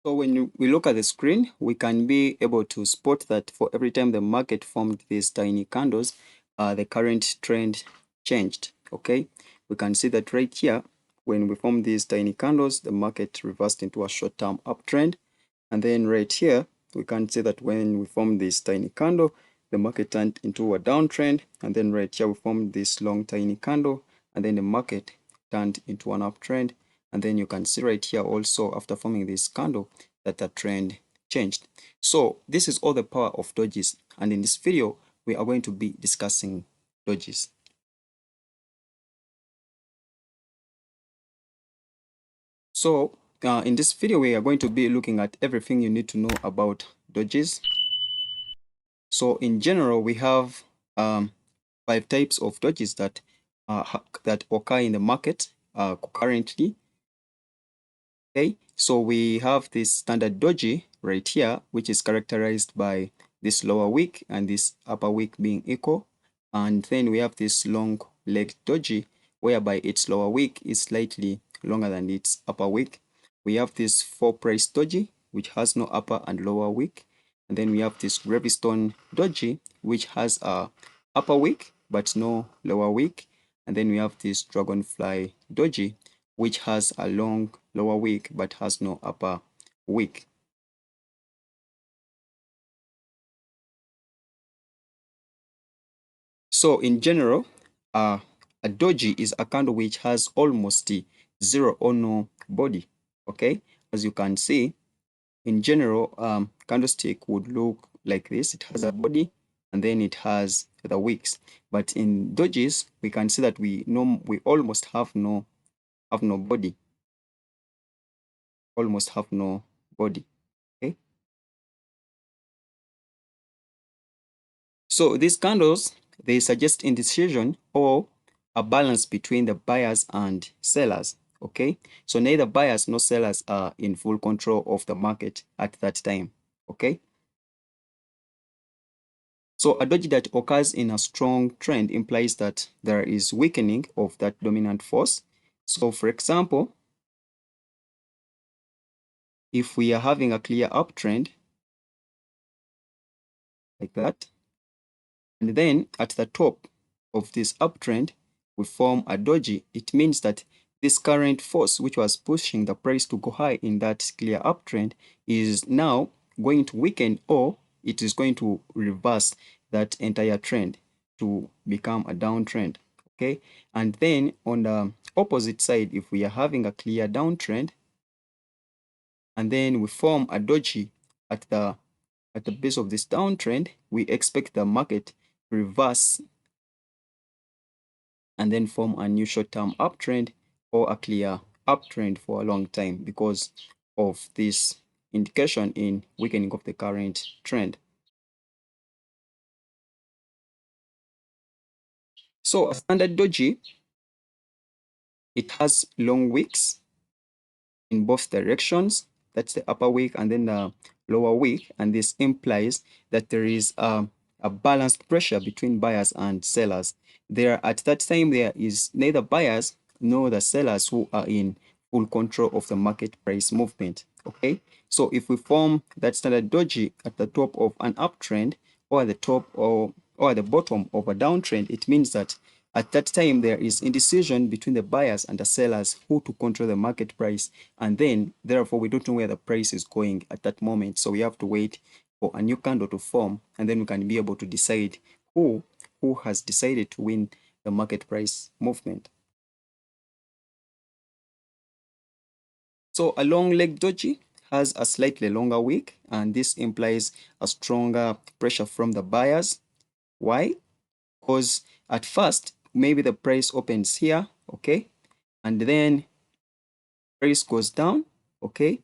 So when we look at the screen, we can be able to spot that for every time the market formed these tiny candles, the current trend changed. Okay, we can see that right here, when we form these tiny candles, the market reversed into a short-term uptrend. And then right here, we can see that when we form this tiny candle, the market turned into a downtrend. And then right here, we formed this long tiny candle, and then the market turned into an uptrend. And then you can see right here also after forming this candle that the trend changed. So this is all the power of dojis. And in this video, we are going to be discussing dojis. So in this video, we are going to be looking at everything you need to know about dojis. So in general, we have 5 types of dojis that that occur in the market currently. Okay, so we have this standard doji right here, which is characterized by this lower wick and this upper wick being equal. And then we have this long leg doji, whereby its lower wick is slightly longer than its upper wick. We have this 4 price doji, which has no upper and lower wick. And then we have this gravestone doji, which has a upper wick but no lower wick. And then we have this dragonfly doji, which has a long lower wick but has no upper wick. So in general, a doji is a candle which has almost zero or no body. Okay, as you can see, in general, candlestick would look like this. It has a body and then it has the wicks. But in dojis, we can see that we almost have no body. Almost have no body. Okay. So these candles, they suggest indecision or a balance between the buyers and sellers. Okay, so neither buyers nor sellers are in full control of the market at that time. Okay, so a doji that occurs in a strong trend implies that there is weakening of that dominant force. So for example, if we are having a clear uptrend like that, and then at the top of this uptrend, we form a doji, it means that this current force, which was pushing the price to go high in that clear uptrend, is now going to weaken, or it is going to reverse that entire trend to become a downtrend. Okay, and then on the opposite side, if we are having a clear downtrend, and then we form a doji at the base of this downtrend, we expect the market to reverse and then form a new short-term uptrend or a clear uptrend for a long time because of this indication in weakening of the current trend. So a standard doji, it has long wicks in both directions. That's the upper wick and then the lower wick, and this implies that there is a balanced pressure between buyers and sellers. There at that time there is neither buyers nor the sellers who are in full control of the market price movement. Okay, so if we form that standard doji at the top of an uptrend or at the top or at the bottom of a downtrend, it means that at that time, there is indecision between the buyers and the sellers who to control the market price. And then, therefore, we don't know where the price is going at that moment. So we have to wait for a new candle to form, and then we can be able to decide who has decided to win the market price movement. So a long leg doji has a slightly longer wick, and this implies a stronger pressure from the buyers. Why? Because at first, maybe the price opens here, okay, and then price goes down, okay,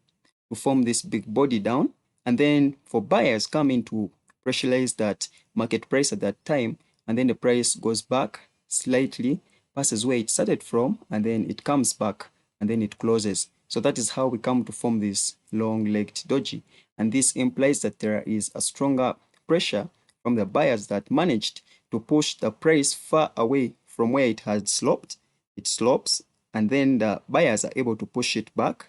to form this big body down, and then for buyers come in to pressurize that market price at that time, and then the price goes back slightly, passes where it started from, and then it comes back, and then it closes. So that is how we come to form this long-legged doji, and this implies that there is a stronger pressure from the buyers that managed to push the price far away from where it had sloped. It slopes, and then the buyers are able to push it back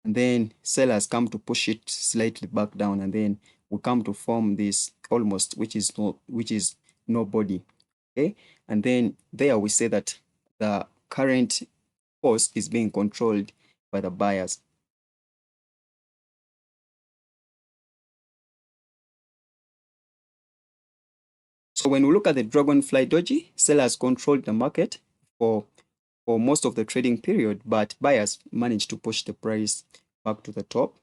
and then sellers come to push it slightly back down, and then we come to form this almost, which is nobody. Okay, and then there we say that the current force is being controlled by the buyers. So when we look at the dragonfly doji, sellers controlled the market for most of the trading period, but buyers managed to push the price back to the top.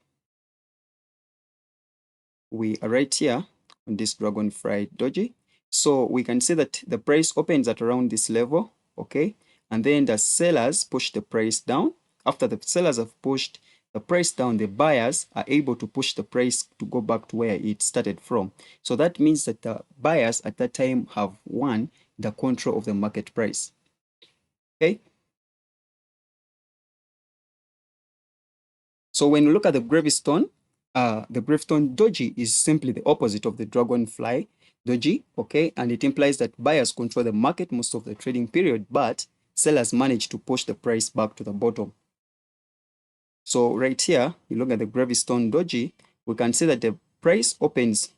We are right here on this dragonfly doji. So we can see that the price opens at around this level, okay? And then the sellers push the price down. After the sellers have pushed the price down, the buyers are able to push the price to go back to where it started from. So that means that the buyers at that time have won the control of the market price, okay? So when you look at the gravestone doji is simply the opposite of the dragonfly doji, okay? And it implies that buyers control the market most of the trading period, but sellers manage to push the price back to the bottom. So right here, you look at the gravestone doji, we can see that the price opens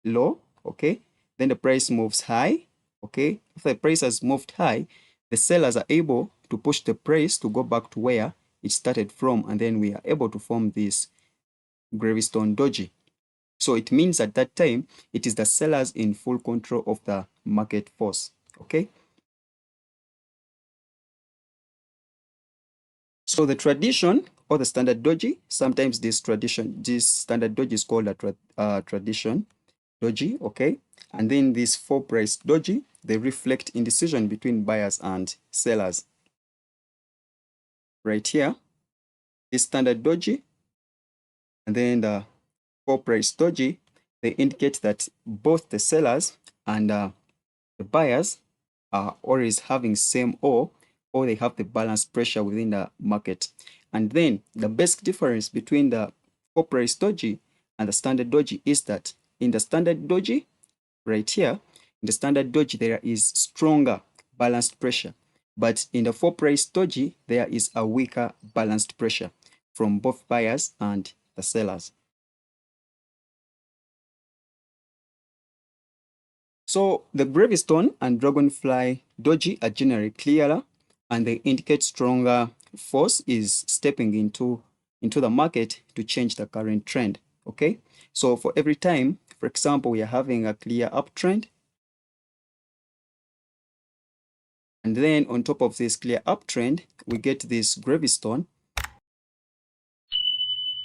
low, okay? Then the price moves high, okay? After the price has moved high, the sellers are able to push the price to go back to where it started from, and then we are able to form this gravestone doji. So it means at that time, it is the sellers in full control of the market force, okay? So the tradition or the standard doji, sometimes this standard doji is called a tradition doji, okay? And then these 4 price doji, they reflect indecision between buyers and sellers. Right here, this standard doji, and then the 4 price doji, they indicate that both the sellers and the buyers are always having same or they have the balanced pressure within the market. And then the basic difference between the 4 price doji and the standard doji is that in the standard doji, right here, in the standard doji, there is stronger balanced pressure. But in the 4 price doji, there is a weaker balanced pressure from both buyers and the sellers. So the gravestone and dragonfly doji are generally clearer, and they indicate stronger force is stepping into the market to change the current trend. Okay, so for every time, for example, we are having a clear uptrend, and then on top of this clear uptrend, we get this gravestone.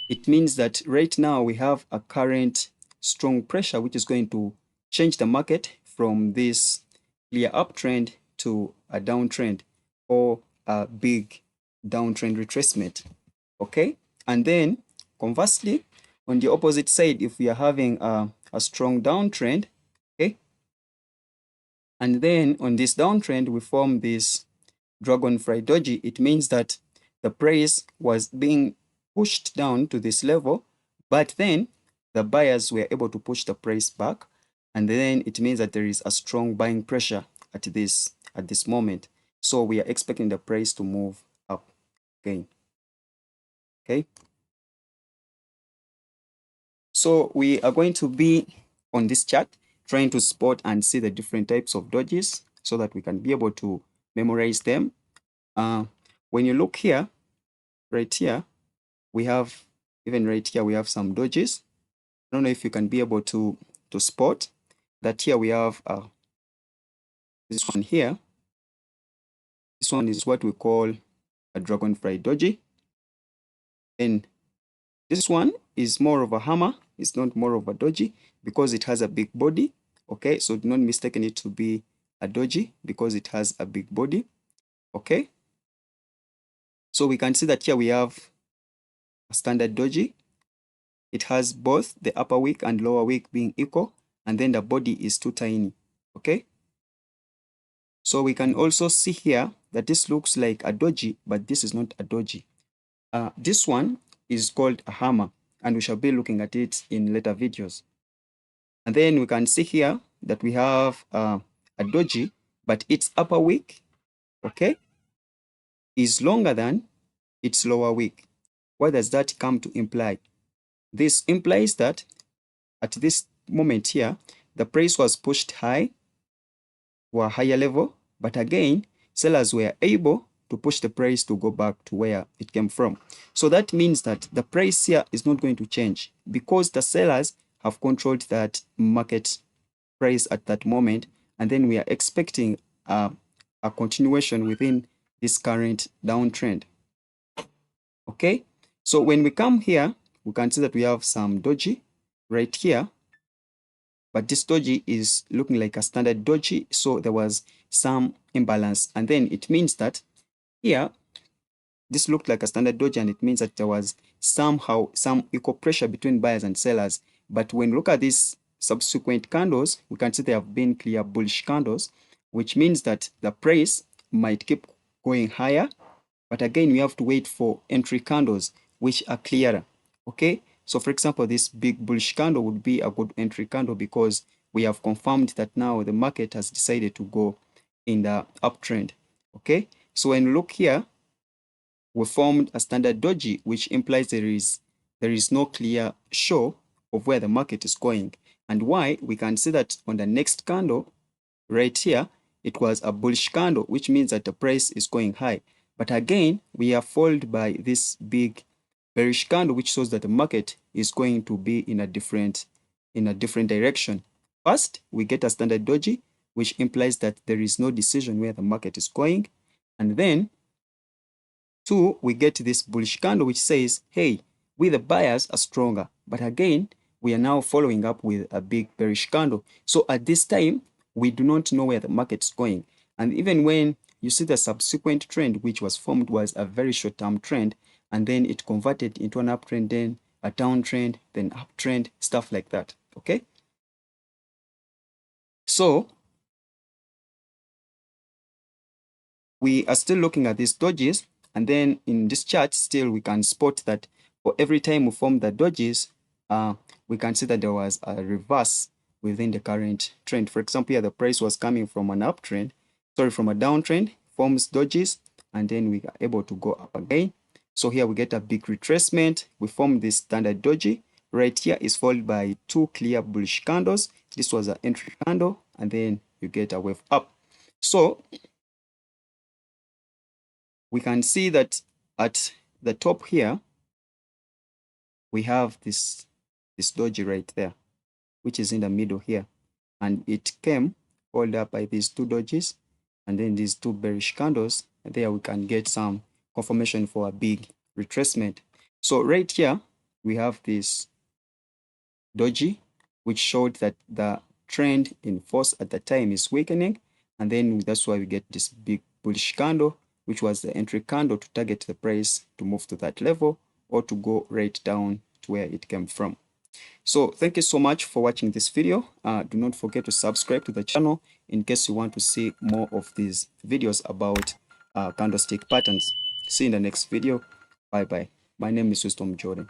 It means that right now we have a current strong pressure which is going to change the market from this clear uptrend to a downtrend or a big downtrend retracement. Okay, and then conversely, on the opposite side, if we are having a strong downtrend, okay, and then on this downtrend we form this dragonfly doji, it means that the price was being pushed down to this level, but then the buyers were able to push the price back, and then it means that there is a strong buying pressure at this moment. So we are expecting the price to move up again. Okay. So we are going to be on this chart trying to spot and see the different types of dojis so that we can be able to memorize them. When you look here, right here, we have, even right here, we have some dojis. I don't know if you can be able to spot that here we have this one here. This one is what we call a dragonfly doji. And this one is more of a hammer. It's not more of a doji because it has a big body. Okay, so do not mistaken it to be a doji because it has a big body. Okay, so we can see that here we have a standard doji. It has both the upper wick and lower wick being equal, and then the body is too tiny. Okay, so we can also see here that this looks like a doji, but this is not a doji. This one is called a hammer, and we shall be looking at it in later videos. And then we can see here that we have a doji, but its upper wick, okay, is longer than its lower wick. What does that come to imply? This implies that at this moment here, the price was pushed high or a higher level, but again, sellers were able to push the price to go back to where it came from. So that means that the price here is not going to change because the sellers have controlled that market price at that moment, and then we are expecting a continuation within this current downtrend. Okay, so when we come here, we can see that we have some doji right here, but this doji is looking like a standard doji, so there was some imbalance, and then it means that here this looked like a standard doji, and it means that there was somehow some equal pressure between buyers and sellers. But when we look at these subsequent candles, we can see they have been clear bullish candles, which means that the price might keep going higher. But again, we have to wait for entry candles, which are clearer. Okay, so for example, this big bullish candle would be a good entry candle because we have confirmed that now the market has decided to go in the uptrend. Okay, so when we look here, we formed a standard doji, which implies there is no clear show of where the market is going. And why? We can see that on the next candle right here, it was a bullish candle, which means that the price is going high. But again, we are followed by this big bearish candle, which shows that the market is going to be in a different direction. First, we get a standard doji, which implies that there is no decision where the market is going. And then two, we get this bullish candle, which says, hey, we the buyers are stronger. But again, we are now following up with a big bearish candle. So at this time, we do not know where the market is going. And even when you see the subsequent trend, which was formed, was a very short-term trend, and then it converted into an uptrend, then a downtrend, then uptrend, stuff like that. Okay? So we are still looking at these dojis, and then in this chart, still we can spot that for every time we form the dojis, we can see that there was a reverse within the current trend. For example, here the price was coming from an uptrend, from a downtrend, forms dojis, and then we are able to go up again. So here we get a big retracement. We form this standard doji. Right here is followed by two clear bullish candles. This was an entry candle, and then you get a wave up. So we can see that at the top here, we have this doji right there, which is in the middle here. And it came followed up by these two dojis, and then these two bearish candles. And there we can get some confirmation for a big retracement. So right here, we have this doji, which showed that the trend in force at the time is weakening. And then that's why we get this big bullish candle, which was the entry candle to target the price to move to that level or to go right down to where it came from. So thank you so much for watching this video. Do not forget to subscribe to the channel in case you want to see more of these videos about candlestick patterns. See you in the next video. Bye bye. My name is Wisdom Jordan.